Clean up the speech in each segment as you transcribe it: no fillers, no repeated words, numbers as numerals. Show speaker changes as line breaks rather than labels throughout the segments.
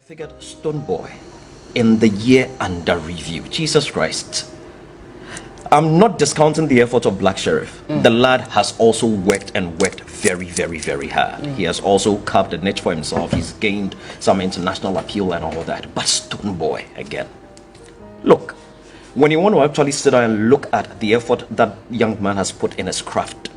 figured Stonebwoy in the year under review. Jesus Christ. I'm not discounting the effort of Black Sheriff. The lad has also worked and worked very, very, very hard. He has also carved a niche for himself. He's gained some international appeal and all that. But Stonebwoy, again. Look, when you want to actually sit down and look at the effort that young man has put in his craft,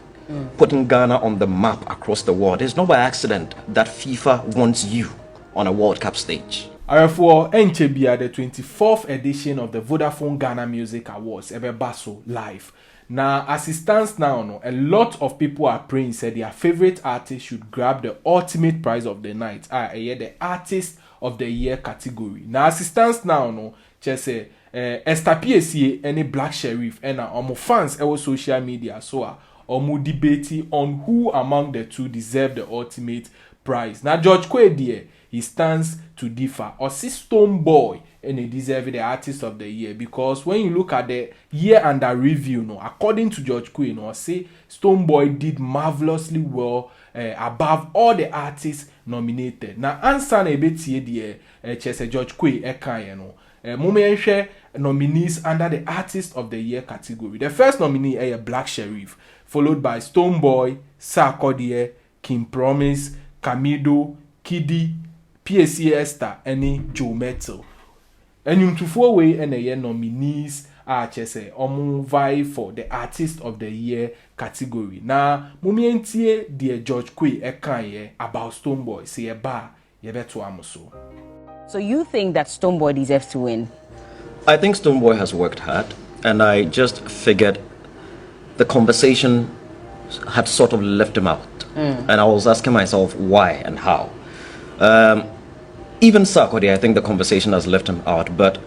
putting Ghana on the map across the world, it's not by accident that FIFA wants you on a World Cup stage.
For Enchebia, the 24th edition of the Vodafone Ghana Music Awards, Basso live. Now, as it stands now, a lot of people are praying, said their favorite artist should grab the ultimate prize of the night, the Artiste of the Year category. Now, as it stands now, just say, STPSA, any Black Sheriff, and our fans, our social media, so or debating on who among the two deserve the ultimate prize. Now, Goerge Quaye, he stands to differ. Or see Stonebwoy and he deserves the Artist of the Year, because when you look at the year under review, according to Goerge Quaye, say Stonebwoy did marvelously well above all the artists nominated. Now, answer na ebeti the Goerge Quaye ekaye nominees under the Artist of the Year category. The first nominee is Black Sheriff, followed by Stonebwoy, Sarkodie, King Promise, Camido, Kiddy, PSC Esther, and Joe Metal. And you to four way and a nominees are chese vie for the Artist of the Year category. Now, mumientie dear Goerge Quaye ekaye about Stonebwoy say ba yebeto amuso.
So you think that Stonebwoy deserves to win?
I think Stonebwoy has worked hard, and I just figured the conversation had sort of left him out. And I was asking myself why and how. Even Sarkodie, I think the conversation has left him out. But,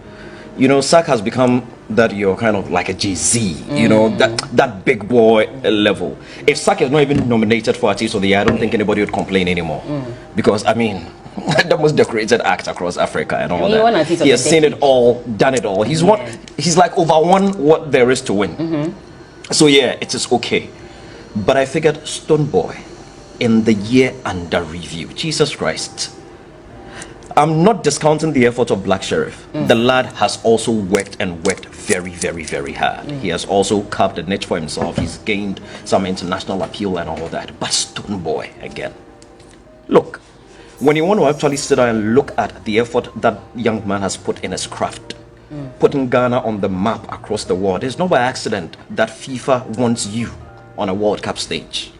you know, Sark has become that you're kind of like a Jay-Z, you know, that big boy level. If Sark is not even nominated for Artiste of the Year, I don't think anybody would complain anymore. Because, I mean, the most decorated act across Africa and all that. He has seen it all, done it all. He's he's like overwon what there is to win. So yeah, it is okay. But I figured Stonebwoy in the year under review. Jesus Christ. I'm not discounting the effort of Black Sheriff. The lad has also worked and worked very, very, very hard. He has also carved a niche for himself. He's gained some international appeal and all that. But Stonebwoy, again. Look, when you want to actually sit down and look at the effort that young man has put in his craft, putting Ghana on the map across the world, it's not by accident that FIFA wants you on a World Cup stage.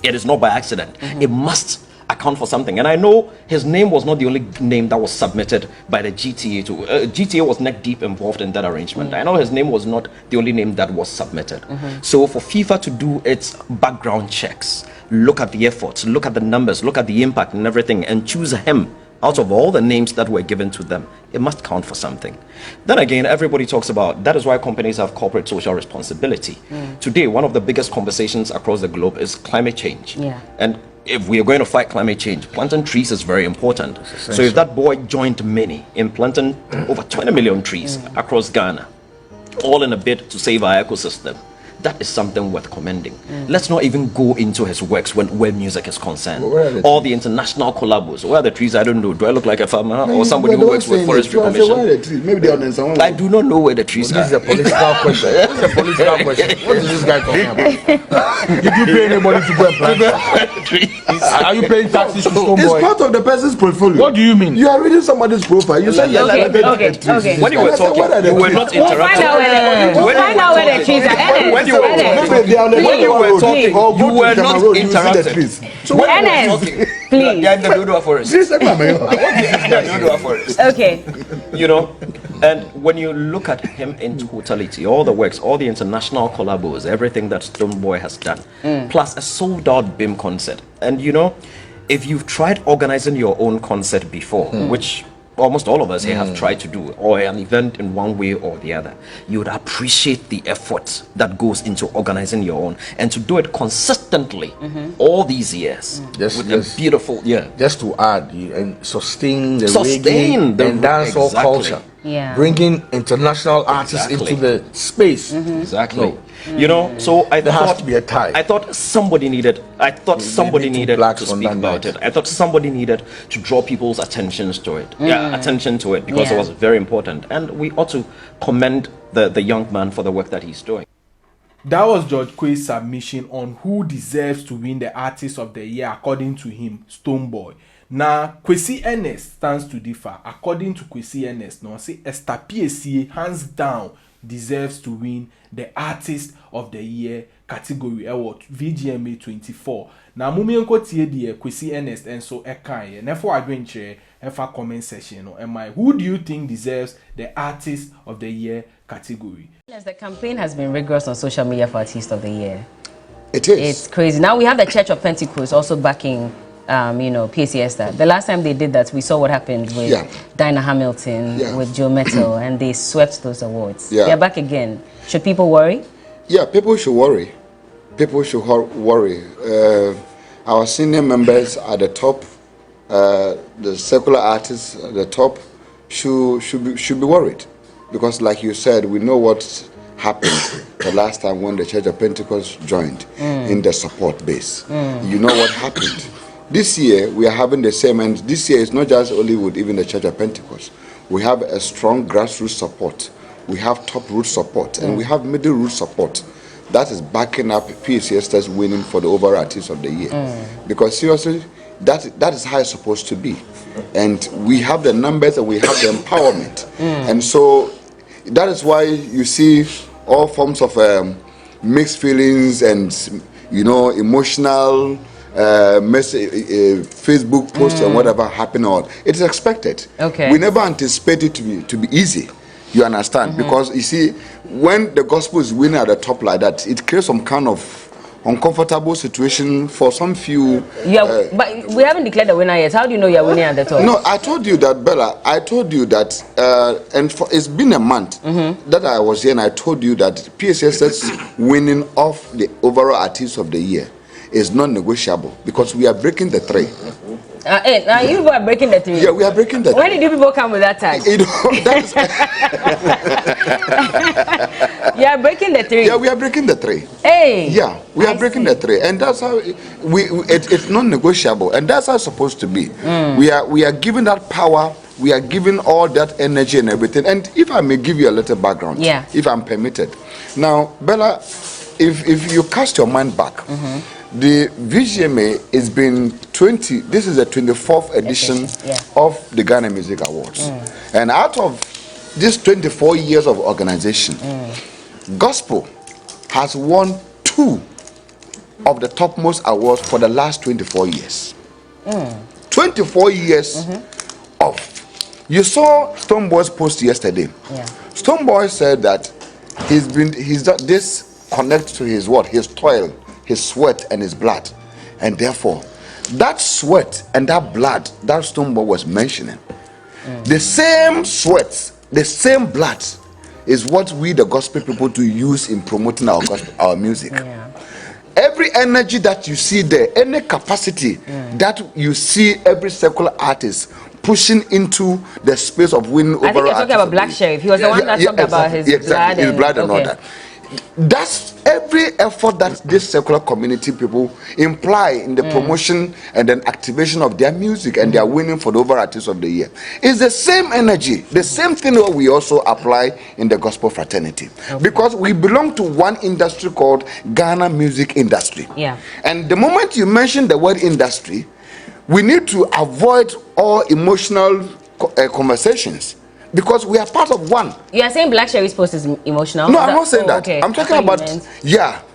It is not by accident. It must account for something. And I know his name was not the only name that was submitted by the GTA too. GTA was neck deep involved in that arrangement. I know his name was not the only name that was submitted. So for FIFA to do its background checks, look at the efforts, look at the numbers, look at the impact and everything, and choose him out of all the names that were given to them, it must count for something. Then again, everybody talks about that is why companies have corporate social responsibility. Today, one of the biggest conversations across the globe is climate change. And if we are going to fight climate change, planting trees is very important. So if that boy joined many in planting over 20 million trees across Ghana, all in a bid to save our ecosystem, that is something worth commending. Let's not even go into his works where music is concerned. All the international collabos. Where are the trees? I don't know. Do I look like a farmer or somebody who works with forestry commission?
Maybe they are someone.
I do not know where the trees are.
This is a political question. This is a political question. What is this guy talking about? Did you pay anybody to go and plant trees? Are you paying taxes to Stonebwoy?
It's part of the person's portfolio.
What do you mean?
You are reading somebody's profile. You said
okay.
When you were talking, you were not interrupting.
We'll find out where the trees are.
When you were talking, you were not interrupted. So when you were talking,
please.
You're in the Dodoa forest.
Okay.
You know, and when you look at him in totality, all the works, all the international collabos, everything that Stonebwoy has done, plus a sold-out BIM concert. And you know, if you've tried organizing your own concert before, which almost all of us here have tried to do, or an event in one way or the other, you would appreciate the effort that goes into organizing your own, and to do it consistently all these years with a beautiful
Just to add, and sustain the reggae and dancehall culture.
Yeah.
bringing international artists
Exactly.
into the space.
Exactly.
No.
You know, so I
There
thought
has to be a tie.
I thought somebody needed. I thought somebody
need two
needed
blacks
to
on
speak
that
about
night.
it. I thought somebody needed to draw people's attentions to it. Yeah, attention to it because it
Yeah.
was very important, and we ought to commend the young man for the work that he's doing.
That was Goerge Quaye's submission on who deserves to win the Artist of the Year according to him, Stonebwoy. Now, Quincy Ernest stands to differ. According to Quincy Ernest, no, say Esther PSA hands down deserves to win the Artist of the Year category award VGMA 24. Now, mumienko tie die Quincy Ernest and so ekai. Nefo adwenche efa comment section no. Am I? Who do you think deserves the Artist of the Year category?
Yes, the campaign has been rigorous on social media for Artiste of the Year.
It is.
It's crazy. Now we have the Church of Pentecost also backing, PSC Esther. The last time they did that, we saw what happened with Dinah Hamilton, with Joe Mettle, and they swept those awards.
Yeah.
They're back again. Should people worry?
Yeah, people should worry. People should worry. Our senior members at the top, the secular artists at the top, should be worried, because, like you said, we know what happened the last time when the Church of Pentecost joined in the support base. You know what happened. This year we are having the same, and this year is not just only with even the Church of Pentecost. We have a strong grassroots support. We have top root support, and we have middle root support. That is backing up PSCS's winning for the overall Artist of the Year. Because seriously, that is how it's supposed to be. And we have the numbers and we have the empowerment. And so that is why you see all forms of mixed feelings and, you know, emotional Facebook posts and whatever happen on. It is expected.
Okay.
We never anticipate it to be easy. You understand? Because you see, when the gospel is winning at the top like that, it creates some kind of uncomfortable situation for some few.
Yeah, but we haven't declared the winner yet. How do you know you're winning at the top?
No, I told you that, Bella. I told you that, and it's been a month that I was here, and I told you that PSS's winning of the overall Artist of the Year is non-negotiable because we are breaking the three.
Now you people are breaking the three.
Yeah, we are breaking the
When did you people come with that tag?
You know,
You are breaking the three.
yeah, we are breaking the three.
Hey.
Yeah, we are breaking the three, and that's how it's non-negotiable, and that's how it's supposed to be. We are given that power, we are given all that energy and everything. And if I may give you a little background, if I'm permitted. Now, Bella, if you cast your mind back, the VGMA has been 20. This is the 24th edition of the Ghana Music Awards, and out of this 24 years of organization, gospel has won 2 of the topmost awards for the last 24 years. 24 years of. You saw Stonebwoy's post yesterday. Stonebwoy said that he's done this connects to his what? His toil, his sweat and his blood. And therefore, that sweat and that blood that Stonebwoy was mentioning, the same sweat, the same blood is what we the gospel people to use in promoting our gospel, our music. Every energy that you see there, any capacity that you see every secular artist pushing into the space of winning over.
I think you're talking about Black Sheriff. He was the one that talked about his blood.
His blood and all that. That's every effort that this secular community people imply in the promotion and then activation of their music and their winning for the overall Artist of the Year. It's the same energy, the same thing that we also apply in the gospel fraternity. Because we belong to one industry called Ghana music industry. And the moment you mention the word industry, we need to avoid all emotional conversations. Because we are part of one.
You are saying Black Sherry's post is emotional?
No, I'm not saying that.
Okay.
I'm talking about,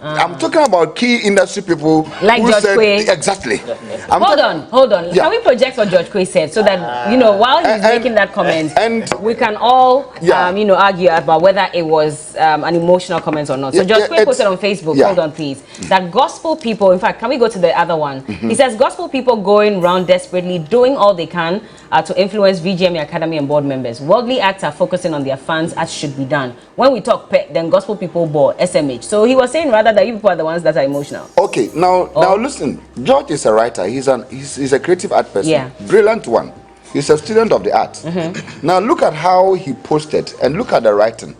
I'm talking about key industry people
like
who
Goerge Quaye.
Exactly.
Hold on. Can we project what Goerge Quaye said so that, you know, while he's making that comment, we can all, you know, argue about whether it was an emotional comment or not. So Goerge Quaye posted on Facebook, hold on please, that gospel people, in fact, can we go to the other one? He says, gospel people going around desperately doing all they can to influence VGMA Academy and board members. Worldly acts are focusing on their fans as should be done. When we talk pet, then gospel people bore SMH. So he was saying rather that you people are the ones that are emotional.
Okay, now listen. George is a writer. He's a creative art person. Brilliant one. He's a student of the art. Now look at how he posted and look at the writing.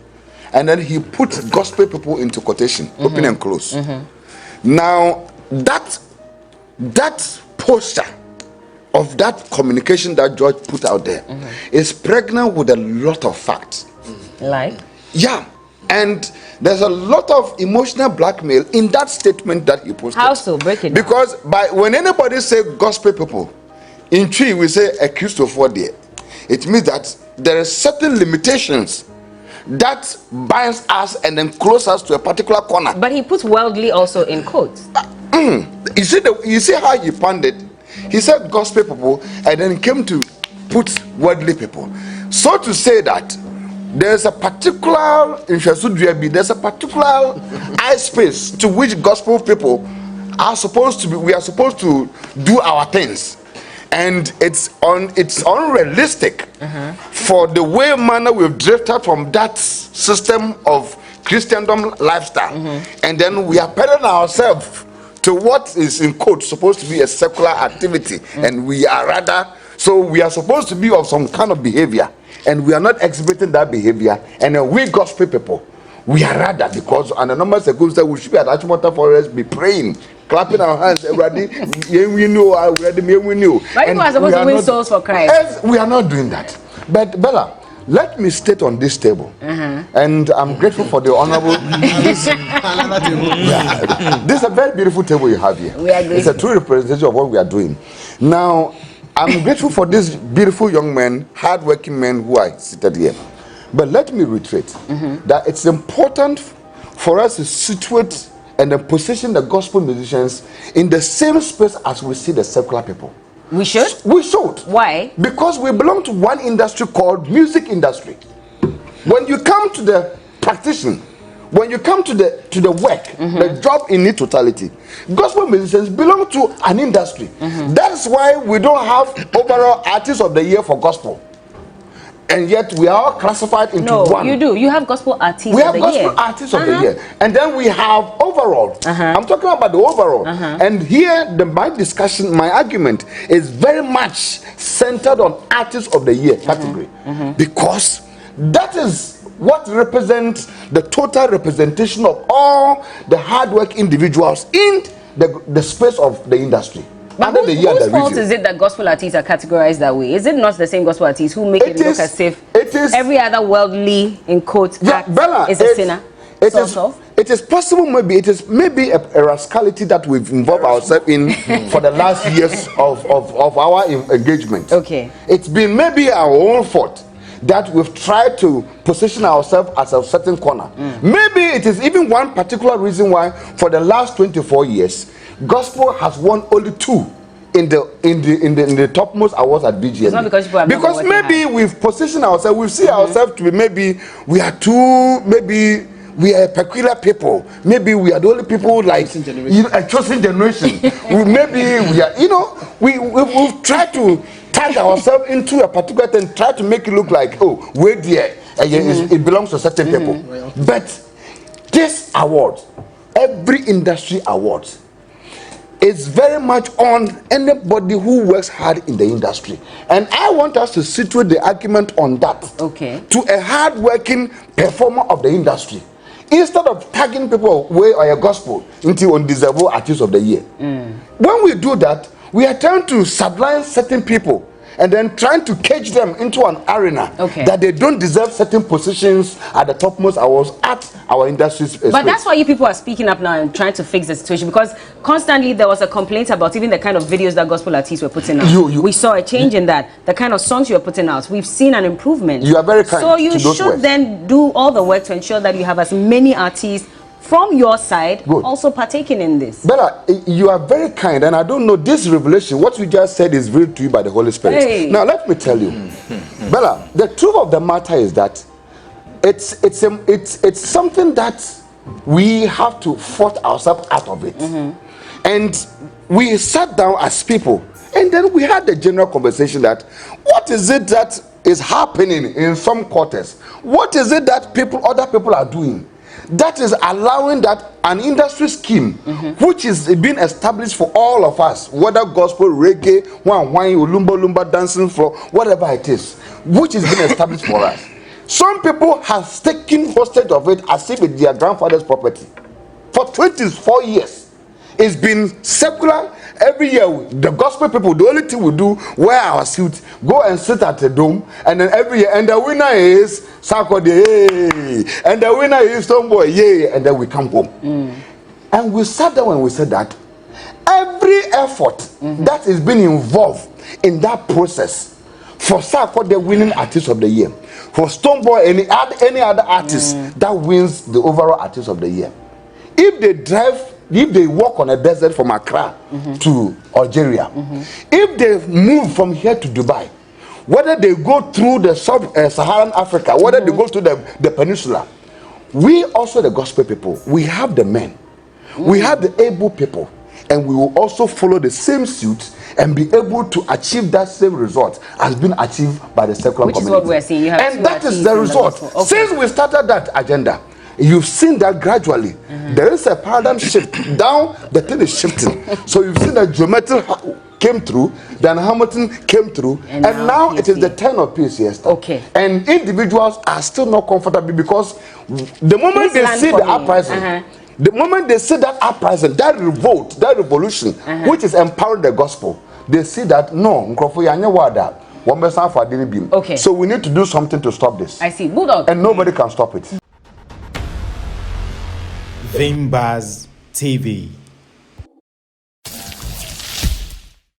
And then he put gospel people into quotation, open and close. Now that poster of that communication that George put out there is pregnant with a lot of facts.
Like?
Yeah. And there's a lot of emotional blackmail in that statement that he posted.
How so? Break it down.
Because when anybody say gospel people, in Twi we say Artiste Of The Year. It means that there are certain limitations that binds us and then close us to a particular corner.
But he puts worldly also in quotes.
You see how he panned it? He said gospel people and then came to put worldly people. So to say that there's a particular eye space to which gospel people are supposed to be, we are supposed to do our things. And it's unrealistic for the way manner we've drifted from that system of Christendom lifestyle. And then we are peddling ourselves to what is in quote supposed to be a secular activity. And we are rather, so we are supposed to be of some kind of behavior. And we are not exhibiting that behavior. And then we gospel people, we are rather, because on the numbers that goes that we should be at Achimota Forest, be praying, clapping our hands, already, we know, already, we knew.
But you are supposed to win souls for Christ.
We are not doing that. But Bella, let me state on this table, and I'm grateful for the honorable. This is a very beautiful table you have here. It's a true representation of what we are doing. Now, I'm grateful for this beautiful young man, hardworking men who are seated here. But let me reiterate that it's important for us to situate and then position the gospel musicians in the same space as we see the secular people.
We should?
We should.
Why?
Because we belong to one industry called music industry. When you come to the practitioner, when you come to the work, the job in its totality, gospel musicians belong to an industry. That's why we don't have overall Artiste of the Year for gospel. And yet we are all classified into one.
No, you do. You have gospel artists of the year.
We have gospel artists of the year. And then we have overall. I'm talking about the overall. And here, my discussion, my argument is very much centered on Artist of the Year category. Because that is what represents the total representation of all the hard work individuals in the space of the industry.
But whose fault is it that gospel artists are categorized that way? Is it not the same gospel artists who make it look as if every other worldly, in quotes, act
Bella,
is a sinner?
It is possible, maybe it is maybe a rascality that we've involved ourselves in for the last years of our engagement.
Okay.
It's been maybe our own fault that we've tried to position ourselves as a certain corner. Maybe it is even one particular reason why for the last 24 years gospel has won only 2 in the topmost awards at VGMAs.
It's not because
maybe we've positioned ourselves, we see ourselves to be maybe we are too, maybe we are peculiar people, maybe we are the only people like a chosen generation. Maybe we are, we've tried to tag ourselves into a particular thing, try to make it look like, oh, we're there, it belongs to certain people. But this award, every industry award, is very much on anybody who works hard in the industry. And I want us to situate the argument on that.
Okay.
To a hard-working performer of the industry. Instead of tagging people way or a gospel into undesirable Artiste of the Year. When we do that, we are trying to sublime certain people and then trying to cage them into an arena that they don't deserve certain positions at the topmost awards at our industry's space.
But that's why you people are speaking up now and trying to fix the situation, because constantly there was a complaint about even the kind of videos that gospel artists were putting out. We saw a change in that. The kind of songs you were putting out, we've seen an improvement.
You are very kind.
So you should then do all the work to ensure that you have as many artists from your side also partaking in this.
Bella, you are very kind, and I don't know, this revelation, what you just said is revealed to you by the Holy Spirit. Now let me tell you, Bella, the truth of the matter is that it's something that we have to force ourselves out of it. And we sat down as people, and then we had the general conversation that what is it that is happening in some quarters? What is it that other people are doing that is allowing that an industry scheme which is being established for all of us, whether gospel, reggae, wine, lumba dancing floor, whatever it is, which is being established for us. Some people have taken hostage of it as if it's their grandfather's property. For 24 years, it's been secular. Every year, the gospel people, the only thing we do, wear our suits, go and sit at the dome, and then every year, and the winner is Sarkodie, yay, and the winner is Stonebwoy, yay, and then we come home. And we sat down and we said that every effort that is being involved in that process for Sarkodie winning Artiste of the Year, for Stonebwoy and any other artist that wins the overall Artiste of the Year, if they walk on a desert from Accra to Algeria, if they move from here to Dubai, whether they go through the sub-Saharan Africa, whether they go to the peninsula, we also, the gospel people, we have the men, we have the able people, and we will also follow the same suit and be able to achieve that same result as been achieved by the secular community. Which is what we're seeing. And that is the result. Since we started that agenda, you've seen that gradually. There is a paradigm shift. Down, the thing is shifting. So you've seen that geometry came through, then Hamilton came through, and now it is the turn of PCS. Okay. And individuals are still not comfortable because the moment they see the uprising, the moment they see that uprising, that revolt, that revolution, which is empowering the gospel, they see that no, okay. So we need to do something to stop this.
I see. Bulldog.
And nobody can stop it.
VGMAs TV.